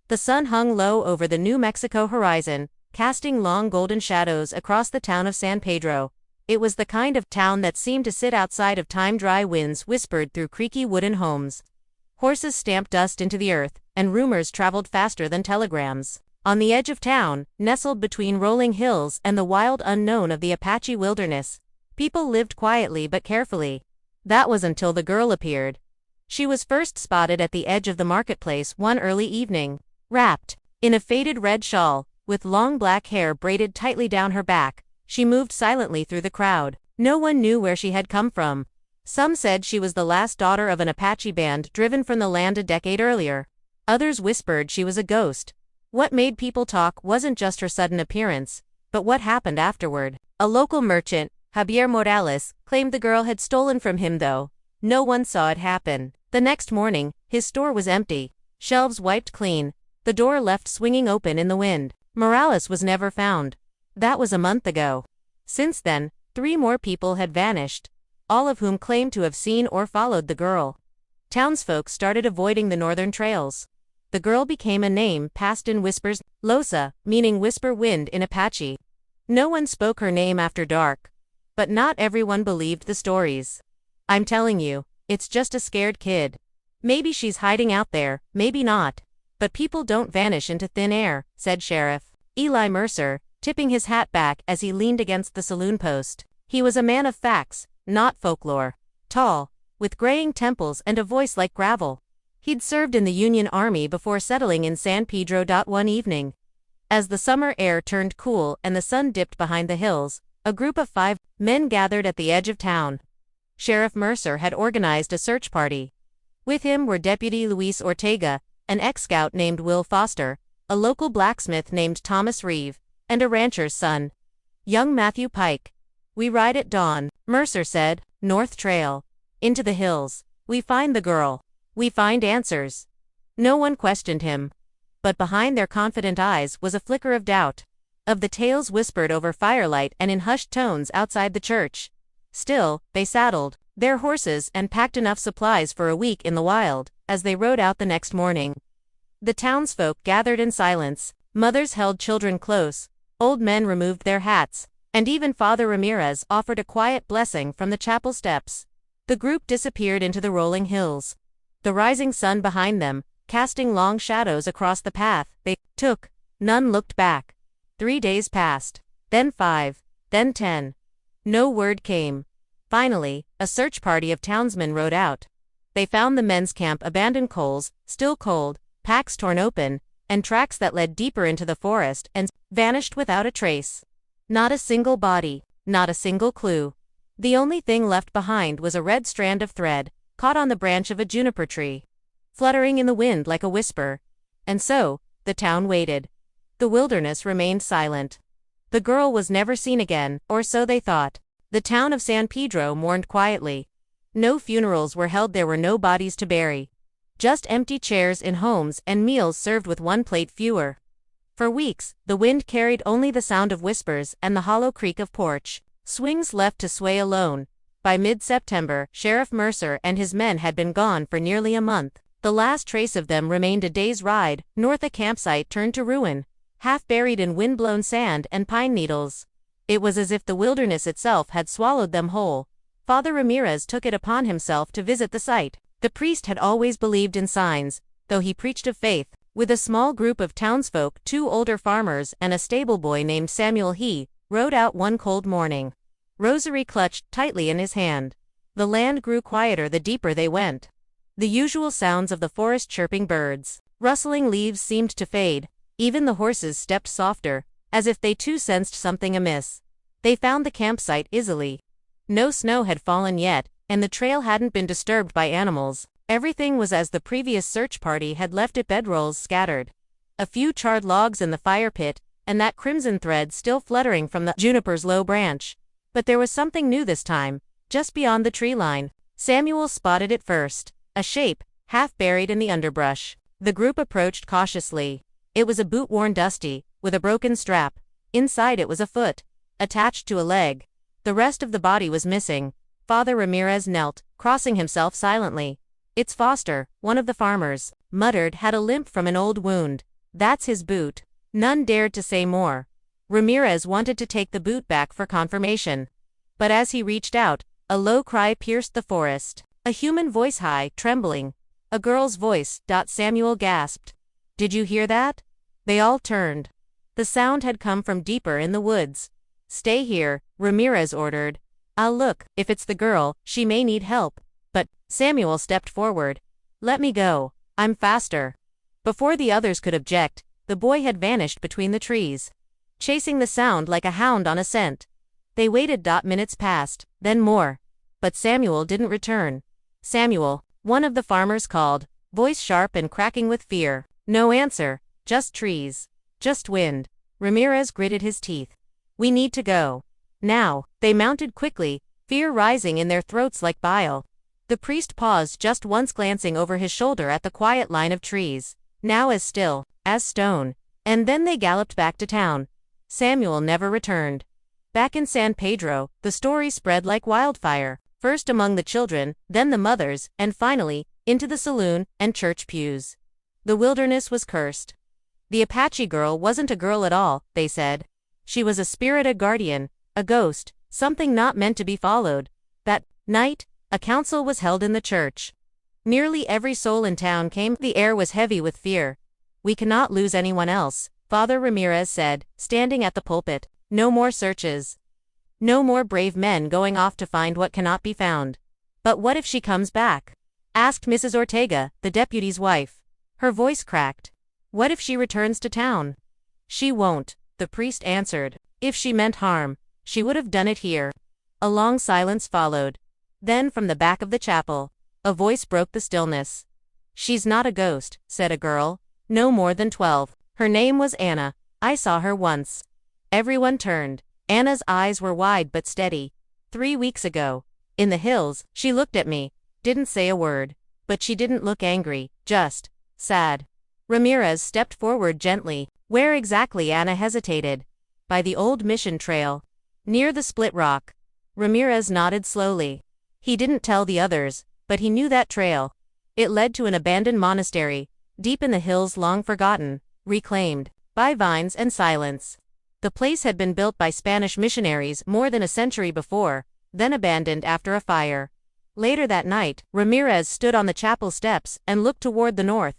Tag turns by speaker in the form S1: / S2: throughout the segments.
S1: The sun hung low over the New Mexico horizon, casting long golden shadows across the town of San Pedro. It was the kind of town that seemed to sit outside of time. Dry winds whispered through creaky wooden homes. Horses stamped dust into the earth, and rumors traveled faster than telegrams. On the edge of town, nestled between rolling hills and the wild unknown of the Apache wilderness, people lived quietly but carefully. That was until the girl appeared. She was first spotted at the edge of the marketplace one early evening, wrapped in a faded red shawl, with long black hair braided tightly down her back. She moved silently through the crowd. No one knew where she had come from. Some said she was the last daughter of an Apache band driven from the land a decade earlier. Others whispered she was a ghost. What made people talk wasn't just her sudden appearance, but what happened afterward. A local merchant, Javier Morales, claimed the girl had stolen from him, though no one saw it happen. The next morning, his store was empty, shelves wiped clean, the door left swinging open in the wind. Morales was never found. That was a month ago. Since then, 3 more people had vanished, all of whom claimed to have seen or followed the girl. Townsfolk started avoiding the northern trails. The girl became a name passed in whispers, Losa, meaning whisper wind in Apache. No one spoke her name after dark. But not everyone believed the stories. I'm telling you, it's just a scared kid. Maybe she's hiding out there, maybe not. But people don't vanish into thin air, said Sheriff Eli Mercer, tipping his hat back as he leaned against the saloon post. He was a man of facts, not folklore. Tall, with graying temples and a voice like gravel. He'd served in the Union Army before settling in San Pedro. One evening, as the summer air turned cool and the sun dipped behind the hills, a group of 5 men gathered at the edge of town. Sheriff Mercer had organized a search party. With him were Deputy Luis Ortega, an ex-scout named Will Foster, a local blacksmith named Thomas Reeve, and a rancher's son, young Matthew Pike. We ride at dawn, Mercer said, North Trail. Into the hills. We find the girl. We find answers. No one questioned him. But behind their confident eyes was a flicker of doubt. Of the tales whispered over firelight and in hushed tones outside the church. Still, they saddled their horses and packed enough supplies for a week in the wild, as they rode out the next morning. The townsfolk gathered in silence. Mothers held children close, old men removed their hats, and even Father Ramirez offered a quiet blessing from the chapel steps. The group disappeared into the rolling hills. The rising sun behind them, casting long shadows across the path they took. None looked back. 3 days passed, then 5, then 10. No word came. Finally, a search party of townsmen rode out. They found the men's camp abandoned, coals still cold, packs torn open, and tracks that led deeper into the forest and vanished without a trace. Not a single body, not a single clue. The only thing left behind was a red strand of thread, caught on the branch of a juniper tree, fluttering in the wind like a whisper. And so, the town waited. The wilderness remained silent. The girl was never seen again, or so they thought. The town of San Pedro mourned quietly. No funerals were held, there were no bodies to bury. Just empty chairs in homes and meals served with 1 plate fewer. For weeks, the wind carried only the sound of whispers and the hollow creak of porch swings left to sway alone. By mid-September, Sheriff Mercer and his men had been gone for nearly a month. The last trace of them remained a day's ride north. A campsite turned to ruin, half buried in wind-blown sand and pine needles. It was as if the wilderness itself had swallowed them whole. Father Ramirez took it upon himself to visit the site. The priest had always believed in signs, though he preached of faith. With a small group of townsfolk, 2 older farmers and a stable boy named Samuel, he rode out one cold morning, rosary clutched tightly in his hand. The land grew quieter the deeper they went. The usual sounds of the forest, chirping birds, rustling leaves, seemed to fade. Even the horses stepped softer, as if they too sensed something amiss. They found the campsite easily. No snow had fallen yet, and the trail hadn't been disturbed by animals. Everything was as the previous search party had left it, bedrolls scattered, a few charred logs in the fire pit, and that crimson thread still fluttering from the juniper's low branch. But there was something new this time, just beyond the tree line. Samuel spotted it first, a shape, half buried in the underbrush. The group approached cautiously. It was a boot worn dusty, with a broken strap. Inside it was a foot, attached to a leg. The rest of the body was missing. Father Ramirez knelt, crossing himself silently. It's Foster, one of the farmers, muttered, had a limp from an old wound. That's his boot. None dared to say more. Ramirez wanted to take the boot back for confirmation. But as he reached out, a low cry pierced the forest. A human voice, high, trembling. A girl's voice. Samuel gasped. Did you hear that? They all turned. The sound had come from deeper in the woods. Stay here, Ramirez ordered. I'll look. If it's the girl, she may need help. But Samuel stepped forward. Let me go. I'm faster. Before the others could object, the boy had vanished between the trees, chasing the sound like a hound on a scent. They waited. Minutes passed, then more. But Samuel didn't return. Samuel, one of the farmers called, voice sharp and cracking with fear. No answer, just trees. Just wind. Ramirez gritted his teeth. We need to go. Now. They mounted quickly, fear rising in their throats like bile. The priest paused just once, glancing over his shoulder at the quiet line of trees, now as still as stone, and then they galloped back to town. Samuel never returned. Back in San Pedro, the story spread like wildfire, first among the children, then the mothers, and finally, into the saloon and church pews. The wilderness was cursed. The Apache girl wasn't a girl at all, they said. She was a spirit, a guardian, a ghost, something not meant to be followed. That night, a council was held in the church. Nearly every soul in town came. The air was heavy with fear. We cannot lose anyone else, Father Ramirez said, standing at the pulpit. No more searches. No more brave men going off to find what cannot be found. But what if she comes back? Asked Mrs. Ortega, the deputy's wife. Her voice cracked. What if she returns to town? She won't, the priest answered. If she meant harm, she would have done it here. A long silence followed. Then from the back of the chapel, a voice broke the stillness. She's not a ghost, said a girl. No more than 12. Her name was Anna. I saw her once. Everyone turned. Anna's eyes were wide but steady. 3 weeks ago. In the hills, she looked at me. Didn't say a word. But she didn't look angry, just sad. Ramirez stepped forward gently. Where exactly? Anna hesitated. By the old mission trail. Near the split rock. Ramirez nodded slowly. He didn't tell the others, but he knew that trail. It led to an abandoned monastery, deep in the hills, long forgotten, reclaimed by vines and silence. The place had been built by Spanish missionaries more than a century before, then abandoned after a fire. Later that night, Ramirez stood on the chapel steps and looked toward the north.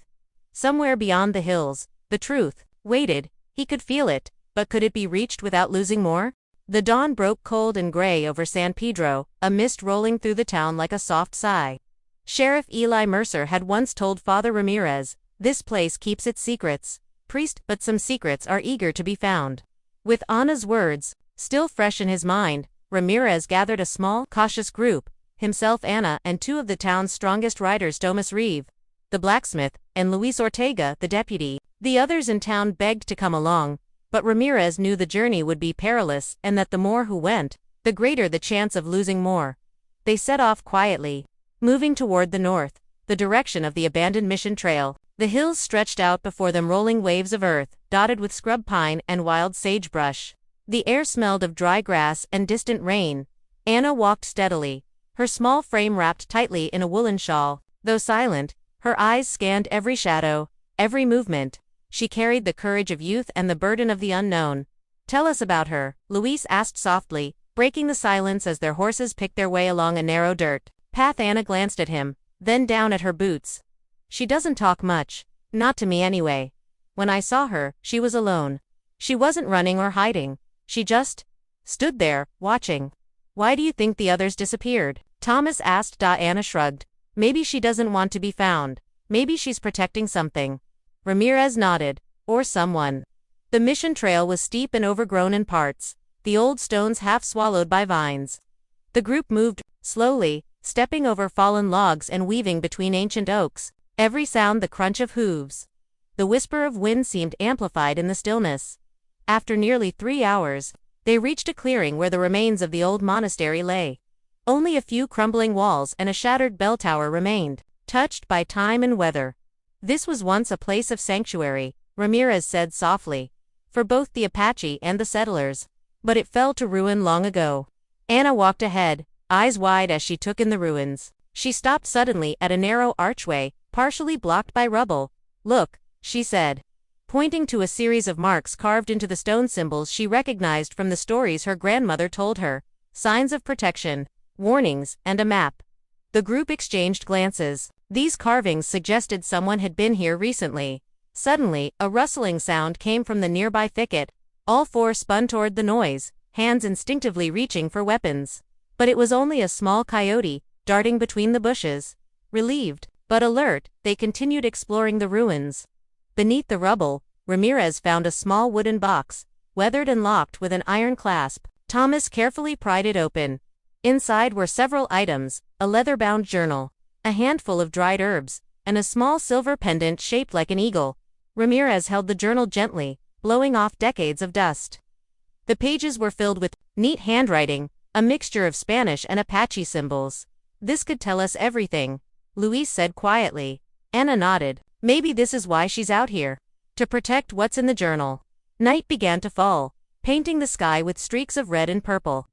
S1: Somewhere beyond the hills, the truth waited. He could feel it, but could it be reached without losing more? The dawn broke cold and gray over San Pedro, a mist rolling through the town like a soft sigh. Sheriff Eli Mercer had once told Father Ramirez, "This place keeps its secrets, priest, but some secrets are eager to be found." With Anna's words still fresh in his mind, Ramirez gathered a small, cautious group, himself, Anna, and 2 of the town's strongest riders, Tomas Reeve, the blacksmith, and Luis Ortega, the deputy. The others in town begged to come along, but Ramirez knew the journey would be perilous and that the more who went, the greater the chance of losing more. They set off quietly, moving toward the north, the direction of the abandoned mission trail. The hills stretched out before them, rolling waves of earth, dotted with scrub pine and wild sagebrush. The air smelled of dry grass and distant rain. Anna walked steadily, her small frame wrapped tightly in a woolen shawl. Though silent, her eyes scanned every shadow, every movement. She carried the courage of youth and the burden of the unknown. Tell us about her, Luis asked softly, breaking the silence as their horses picked their way along a narrow dirt path. Anna glanced at him, then down at her boots. She doesn't talk much. Not to me anyway. When I saw her, she was alone. She wasn't running or hiding. She just stood there, watching. Why do you think the others disappeared? Thomas asked. Anna shrugged. Maybe she doesn't want to be found. Maybe she's protecting something. Ramirez nodded. Or someone. The mission trail was steep and overgrown in parts, the old stones half swallowed by vines. The group moved slowly, stepping over fallen logs and weaving between ancient oaks, every sound the crunch of hooves. The whisper of wind seemed amplified in the stillness. After nearly 3 hours, they reached a clearing where the remains of the old monastery lay. Only a few crumbling walls and a shattered bell tower remained, touched by time and weather. This was once a place of sanctuary, Ramirez said softly, for both the Apache and the settlers. But it fell to ruin long ago. Anna walked ahead, eyes wide as she took in the ruins. She stopped suddenly at a narrow archway, partially blocked by rubble. Look, she said. pointing to a series of marks carved into the stone symbols she recognized from the stories her grandmother told her, signs of protection, warnings, and a map. The group exchanged glances. These carvings suggested someone had been here recently. Suddenly, a rustling sound came from the nearby thicket. All four spun toward the noise, hands instinctively reaching for weapons. But it was only a small coyote, darting between the bushes. Relieved, but alert, they continued exploring the ruins. Beneath the rubble, Ramirez found a small wooden box, weathered and locked with an iron clasp. Thomas carefully pried it open. Inside were several items: a leather-bound journal, a handful of dried herbs, and a small silver pendant shaped like an eagle. Ramirez held the journal gently, blowing off decades of dust. The pages were filled with neat handwriting, a mixture of Spanish and Apache symbols. "This could tell us everything," Luis said quietly. Anna nodded. "Maybe this is why she's out here. To protect what's in the journal." Night began to fall, painting the sky with streaks of red and purple.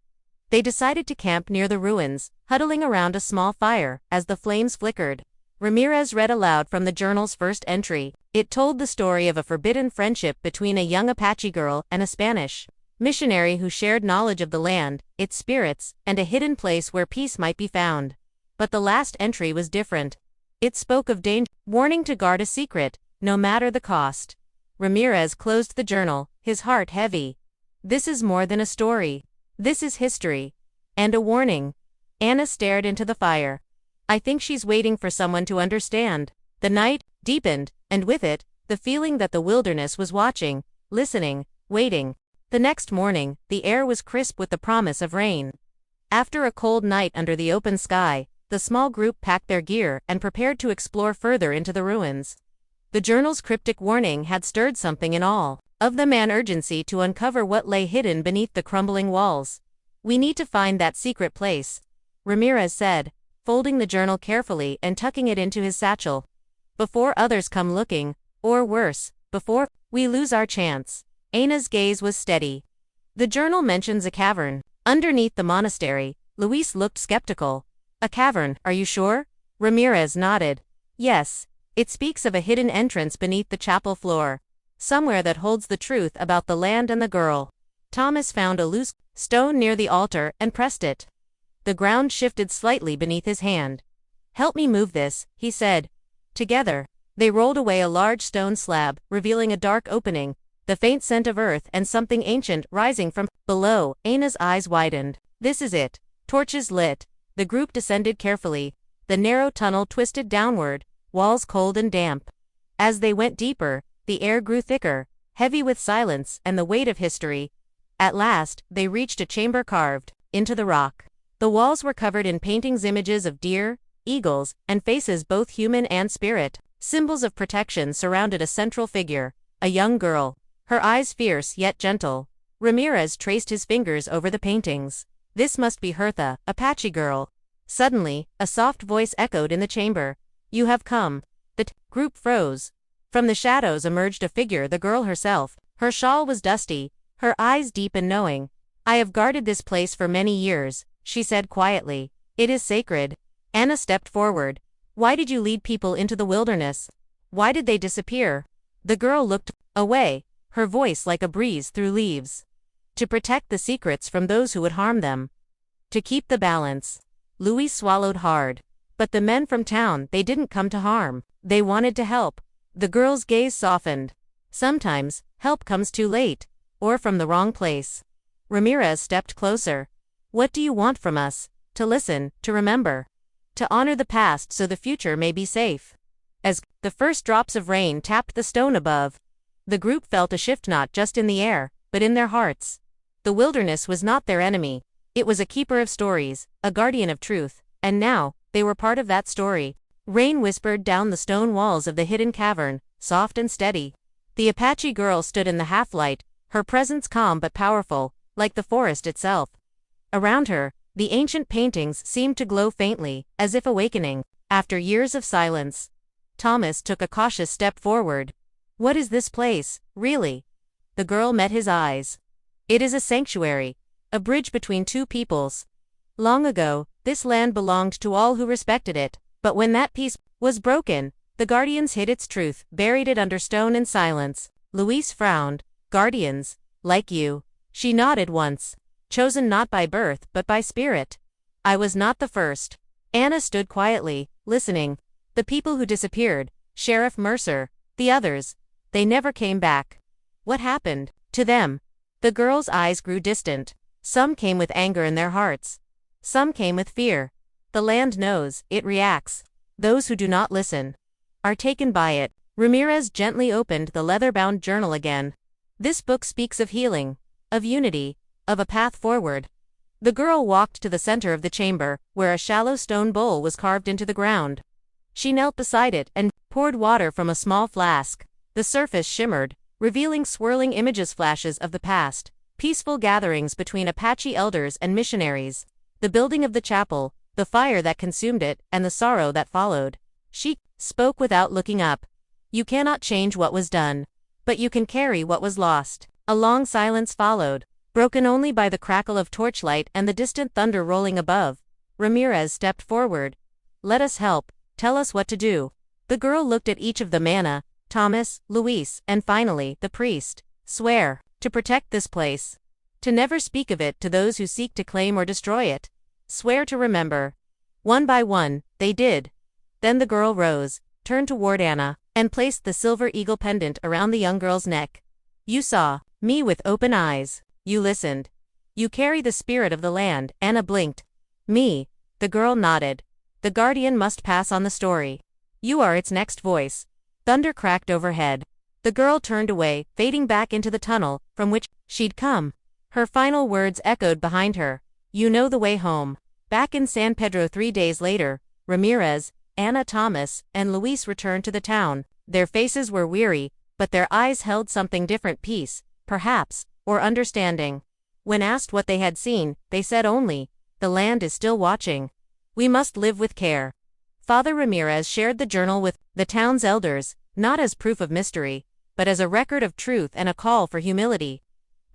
S1: They decided to camp near the ruins, huddling around a small fire. As the flames flickered, Ramirez read aloud from the journal's first entry. It told the story of a forbidden friendship between a young Apache girl and a Spanish missionary who shared knowledge of the land, its spirits, and a hidden place where peace might be found. But the last entry was different. It spoke of danger, warning to guard a secret, no matter the cost. Ramirez closed the journal, his heart heavy. This is more than a story. This is history. And a warning. Anna stared into the fire. "I think she's waiting for someone to understand." The night deepened, and with it, the feeling that the wilderness was watching, listening, waiting. The next morning, the air was crisp with the promise of rain. After a cold night under the open sky, the small group packed their gear and prepared to explore further into the ruins. The journal's cryptic warning had stirred something in all of them, an urgency to uncover what lay hidden beneath the crumbling walls. "We need to find that secret place," Ramirez said, folding the journal carefully and tucking it into his satchel. "Before others come looking, or worse, before we lose our chance." Anna's gaze was steady. "The journal mentions a cavern underneath the monastery." Luis looked skeptical. "A cavern, are you sure?" Ramirez nodded. "Yes. It speaks of a hidden entrance beneath the chapel floor. Somewhere that holds the truth about the land and the girl." Thomas found a loose stone near the altar and pressed it. The ground shifted slightly beneath his hand. "Help me move this," he said. Together, they rolled away a large stone slab, revealing a dark opening, the faint scent of earth and something ancient rising from below. Anna's eyes widened. "This is it." Torches lit. The group descended carefully. The narrow tunnel twisted downward, walls cold and damp. As they went deeper, the air grew thicker, heavy with silence and the weight of history. At last, they reached a chamber carved into the rock. The walls were covered in paintings, images of deer, eagles, and faces both human and spirit. Symbols of protection surrounded a central figure, a young girl, her eyes fierce yet gentle. Ramirez traced his fingers over the paintings. "This must be Hertha, Apache girl." Suddenly, a soft voice echoed in the chamber. "You have come." The group froze. From the shadows emerged a figure, the girl herself. Her shawl was dusty, her eyes deep and knowing. "I have guarded this place for many years," she said quietly. "It is sacred." Anna stepped forward. "Why did you lead people into the wilderness? Why did they disappear?" The girl looked away, her voice like a breeze through leaves. "To protect the secrets from those who would harm them. To keep the balance." Louis swallowed hard. "But the men from town, they didn't come to harm. They wanted to help." The girl's gaze softened. "Sometimes, help comes too late, or from the wrong place." Ramirez stepped closer. "What do you want from us?" "To listen, to remember. To honor the past so the future may be safe." As the first drops of rain tapped the stone above, the group felt a shift, not just in the air, but in their hearts. The wilderness was not their enemy. It was a keeper of stories, a guardian of truth, and now, they were part of that story. Rain whispered down the stone walls of the hidden cavern, soft and steady. The Apache girl stood in the half-light, her presence calm but powerful, like the forest itself. Around her, the ancient paintings seemed to glow faintly, as if awakening. After years of silence, Thomas took a cautious step forward. "What is this place, really?" The girl met his eyes. "It is a sanctuary, a bridge between two peoples. Long ago, this land belonged to all who respected it. But when that peace was broken, the guardians hid its truth, buried it under stone and silence. Luis frowned. Guardians, like you. She nodded once. Chosen not by birth but by spirit. I was not the first. Anna stood quietly, listening. The people who disappeared, Sheriff Mercer, the others, they never came back. What happened to them? The girl's eyes grew distant. Some came with anger in their hearts. Some came with fear. The land knows, it reacts. Those who do not listen are taken by it. Ramirez gently opened the leather-bound journal again. This book speaks of healing, of unity, of a path forward. The girl walked to the center of the chamber, where a shallow stone bowl was carved into the ground. She knelt beside it and poured water from a small flask. The surface shimmered, revealing swirling images, flashes of the past, peaceful gatherings between Apache elders and missionaries, the building of the chapel, the fire that consumed it, and the sorrow that followed. She spoke without looking up. You cannot change what was done, but you can carry what was lost. A long silence followed, broken only by the crackle of torchlight and the distant thunder rolling above. Ramirez stepped forward. Let us help. Tell us what to do. The girl looked at each of them: Anna, Thomas, Luis, and finally, the priest. Swear to protect this place. To never speak of it to those who seek to claim or destroy it. Swear to remember. One by one, they did. Then the girl rose, turned toward Anna, and placed the silver eagle pendant around the young girl's neck. You saw me with open eyes. You listened. You carry the spirit of the land. Anna blinked. Me. The girl nodded. The guardian must pass on the story. You are its next voice. Thunder cracked overhead. The girl turned away, fading back into the tunnel from which she'd come. Her final words echoed behind her. You know the way home. Back in San Pedro 3 days later, Ramirez, Anna, Thomas, and Luis returned to the town. Their faces were weary, but their eyes held something different: peace, perhaps, or understanding. When asked what they had seen, they said only, the land is still watching. We must live with care. Father Ramirez shared the journal with the town's elders, not as proof of mystery, but as a record of truth and a call for humility.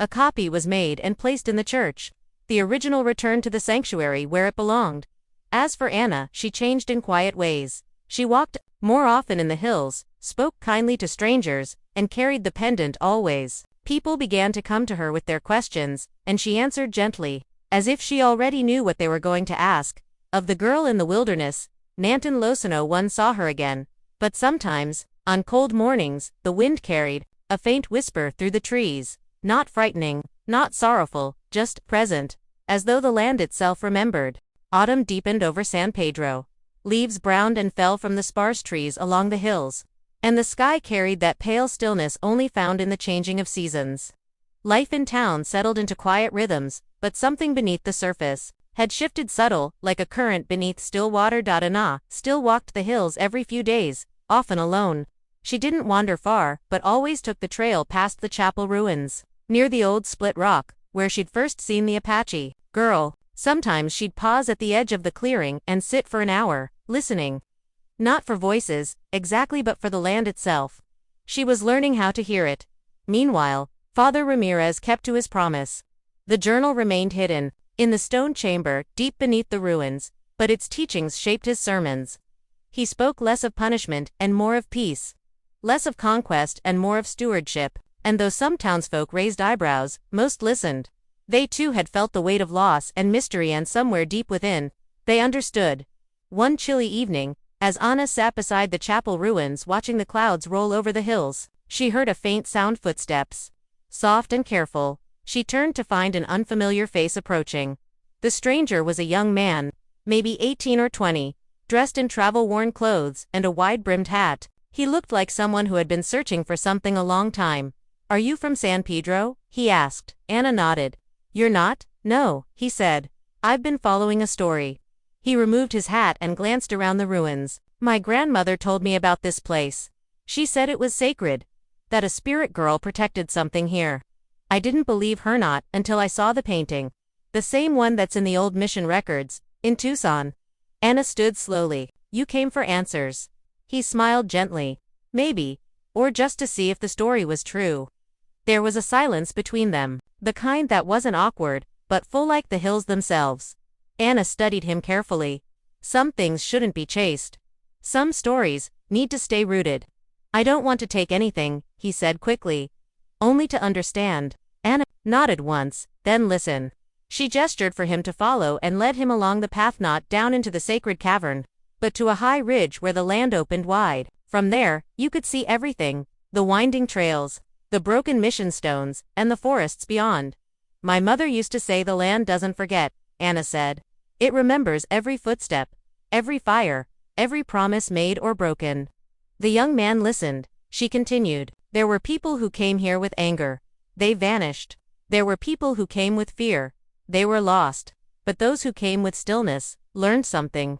S1: A copy was made and placed in the church. The original returned to the sanctuary where it belonged. As for Anna, she changed in quiet ways. She walked more often in the hills, spoke kindly to strangers, and carried the pendant always. People began to come to her with their questions, and she answered gently, as if she already knew what they were going to ask. Of the girl in the wilderness, Nanton Lozano one saw her again, but sometimes, on cold mornings, the wind carried a faint whisper through the trees, not frightening, not sorrowful, just present, as though the land itself remembered. Autumn deepened over San Pedro. Leaves browned and fell from the sparse trees along the hills, and the sky carried that pale stillness only found in the changing of seasons. Life in town settled into quiet rhythms, but something beneath the surface had shifted, subtle, like a current beneath still water. Anna still walked the hills every few days, often alone. She didn't wander far, but always took the trail past the chapel ruins, near the old split rock, where she'd first seen the Apache girl. Sometimes she'd pause at the edge of the clearing and sit for an hour, listening. Not for voices, exactly, but for the land itself. She was learning how to hear it. Meanwhile, Father Ramirez kept to his promise. The journal remained hidden, in the stone chamber, deep beneath the ruins, but its teachings shaped his sermons. He spoke less of punishment and more of peace. Less of conquest and more of stewardship. And though some townsfolk raised eyebrows, most listened. They too had felt the weight of loss and mystery, and somewhere deep within, they understood. One chilly evening, as Anna sat beside the chapel ruins watching the clouds roll over the hills, she heard a faint sound: footsteps. Soft and careful, she turned to find an unfamiliar face approaching. The stranger was a young man, maybe 18 or 20, dressed in travel-worn clothes and a wide-brimmed hat. He looked like someone who had been searching for something a long time. Are you from San Pedro? He asked. Anna nodded. You're not? No, he said. I've been following a story. He removed his hat and glanced around the ruins. My grandmother told me about this place. She said it was sacred, that a spirit girl protected something here. I didn't believe her not until I saw the painting. The same one that's in the old mission records, in Tucson. Anna stood slowly. You came for answers. He smiled gently. Maybe. Or just to see if the story was true. There was a silence between them, the kind that wasn't awkward, but full, like the hills themselves. Anna studied him carefully. Some things shouldn't be chased. Some stories need to stay rooted. I don't want to take anything, he said quickly. Only to understand. Anna nodded once, then listen. She gestured for him to follow and led him along the path not down into the sacred cavern, but to a high ridge where the land opened wide. From there, you could see everything, the winding trails, the broken mission stones, and the forests beyond. My mother used to say the land doesn't forget, Anna said. It remembers every footstep, every fire, every promise made or broken. The young man listened. She continued. There were people who came here with anger. They vanished. There were people who came with fear. They were lost. But those who came with stillness learned something.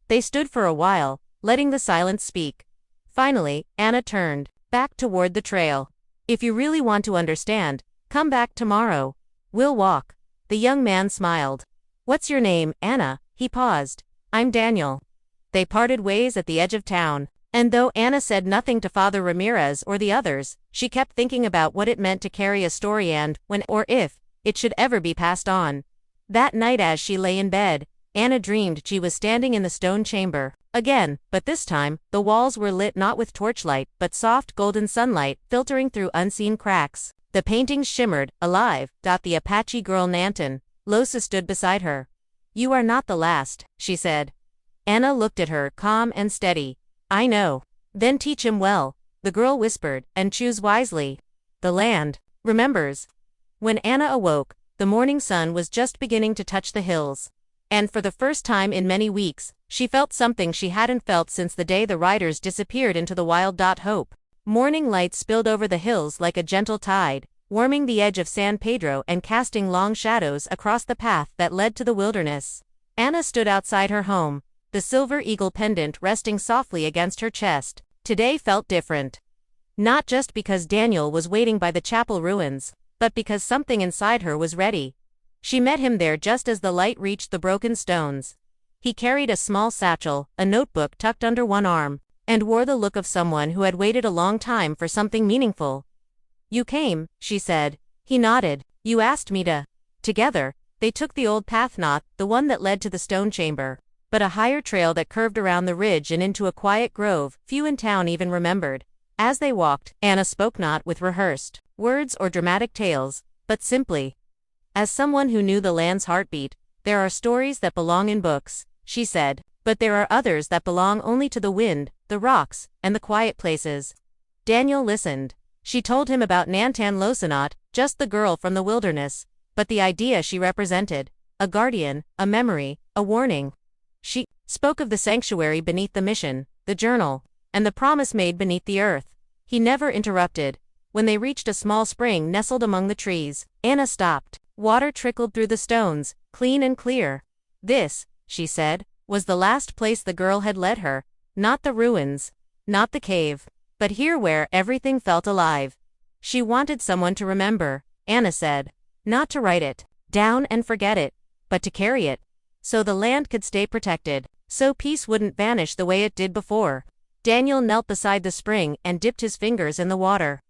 S1: They stood for a while, letting the silence speak. Finally, Anna turned back toward the trail. If you really want to understand, come back tomorrow. We'll walk. The young man smiled. What's your name, Anna? He paused. I'm Daniel. They parted ways at the edge of town. And though Anna said nothing to Father Ramirez or the others, she kept thinking about what it meant to carry a story and, when or if, it should ever be passed on. That night as she lay in bed, Anna dreamed she was standing in the stone chamber. Again, but this time, the walls were lit not with torchlight, but soft golden sunlight filtering through unseen cracks. The paintings shimmered, alive. The Apache girl Nanton, Losa stood beside her. You are not the last, she said. Anna looked at her, calm and steady. I know. Then teach him well, the girl whispered, and choose wisely. The land remembers. When Anna awoke, the morning sun was just beginning to touch the hills. And for the first time in many weeks, she felt something she hadn't felt since the day the riders disappeared into the wild. Hope. Morning light spilled over the hills like a gentle tide, warming the edge of San Pedro and casting long shadows across the path that led to the wilderness. Anna stood outside her home, the silver eagle pendant resting softly against her chest. Today felt different. Not just because Daniel was waiting by the chapel ruins, but because something inside her was ready. She met him there just as the light reached the broken stones. He carried a small satchel, a notebook tucked under one arm, and wore the look of someone who had waited a long time for something meaningful. You came, she said. He nodded. You asked me to. Together, they took the old path, not the one that led to the stone chamber, but a higher trail that curved around the ridge and into a quiet grove few in town even remembered. As they walked, Anna spoke not with rehearsed words or dramatic tales, but simply. As someone who knew the land's heartbeat, there are stories that belong in books, she said, but there are others that belong only to the wind, the rocks, and the quiet places. Daniel listened. She told him about Nantan Losanot, just the girl from the wilderness, but the idea she represented, a guardian, a memory, a warning. She spoke of the sanctuary beneath the mission, the journal, and the promise made beneath the earth. He never interrupted. When they reached a small spring nestled among the trees, Anna stopped. Water trickled through the stones, clean and clear. This, she said, was the last place the girl had led her, not the ruins, not the cave, but here where everything felt alive. She wanted someone to remember, Anna said, not to write it down and forget it, but to carry it, so the land could stay protected, so peace wouldn't vanish the way it did before. Daniel knelt beside the spring and dipped his fingers in the water.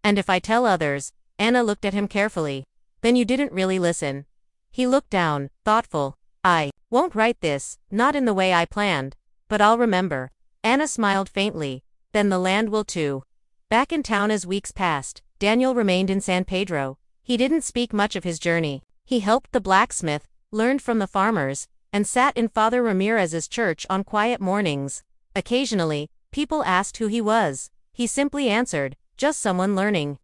S1: And if I tell others, Anna looked at him carefully, then you didn't really listen. He looked down, thoughtful. I won't write this, not in the way I planned, but I'll remember. Anna smiled faintly. Then the land will too. Back in town as weeks passed, Daniel remained in San Pedro. He didn't speak much of his journey. He helped the blacksmith, learned from the farmers, and sat in Father Ramirez's church on quiet mornings. Occasionally, people asked who he was. He simply answered, just someone learning.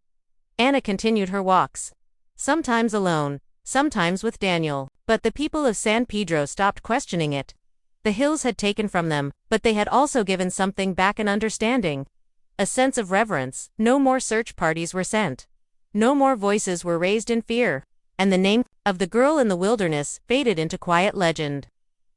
S1: Anna continued her walks. Sometimes alone, sometimes with Daniel, but the people of San Pedro stopped questioning it. The hills had taken from them, but they had also given something back, an understanding. A sense of reverence. No more search parties were sent. No more voices were raised in fear. And the name of the girl in the wilderness faded into quiet legend.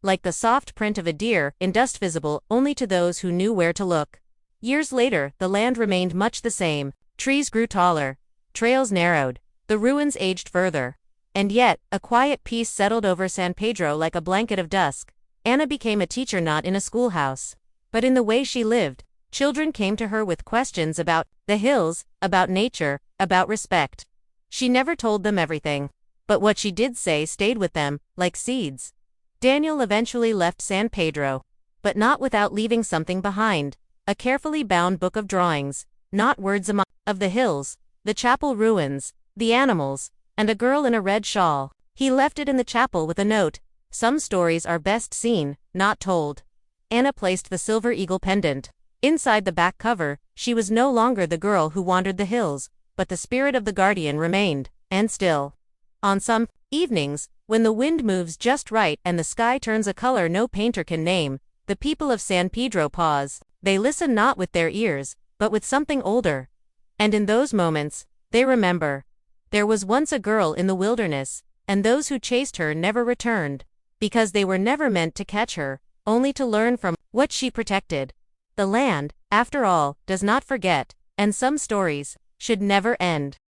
S1: Like the soft print of a deer in dust, visible only to those who knew where to look. Years later, the land remained much the same. Trees grew taller. Trails narrowed. The ruins aged further. And yet, a quiet peace settled over San Pedro like a blanket of dusk. Anna became a teacher not in a schoolhouse, but in the way she lived. Children came to her with questions about the hills, about nature, about respect. She never told them everything, but what she did say stayed with them, like seeds. Daniel eventually left San Pedro, but not without leaving something behind. A carefully bound book of drawings, not words among of the hills, the chapel ruins, the animals, and a girl in a red shawl. He left it in the chapel with a note. Some stories are best seen, not told. Anna placed the silver eagle pendant. Inside the back cover, she was no longer the girl who wandered the hills, but the spirit of the guardian remained, and still. On some evenings, when the wind moves just right and the sky turns a color no painter can name, the people of San Pedro pause. They listen not with their ears, but with something older. And in those moments, they remember. There was once a girl in the wilderness, and those who chased her never returned, because they were never meant to catch her, only to learn from what she protected. The land, after all, does not forget, and some stories should never end.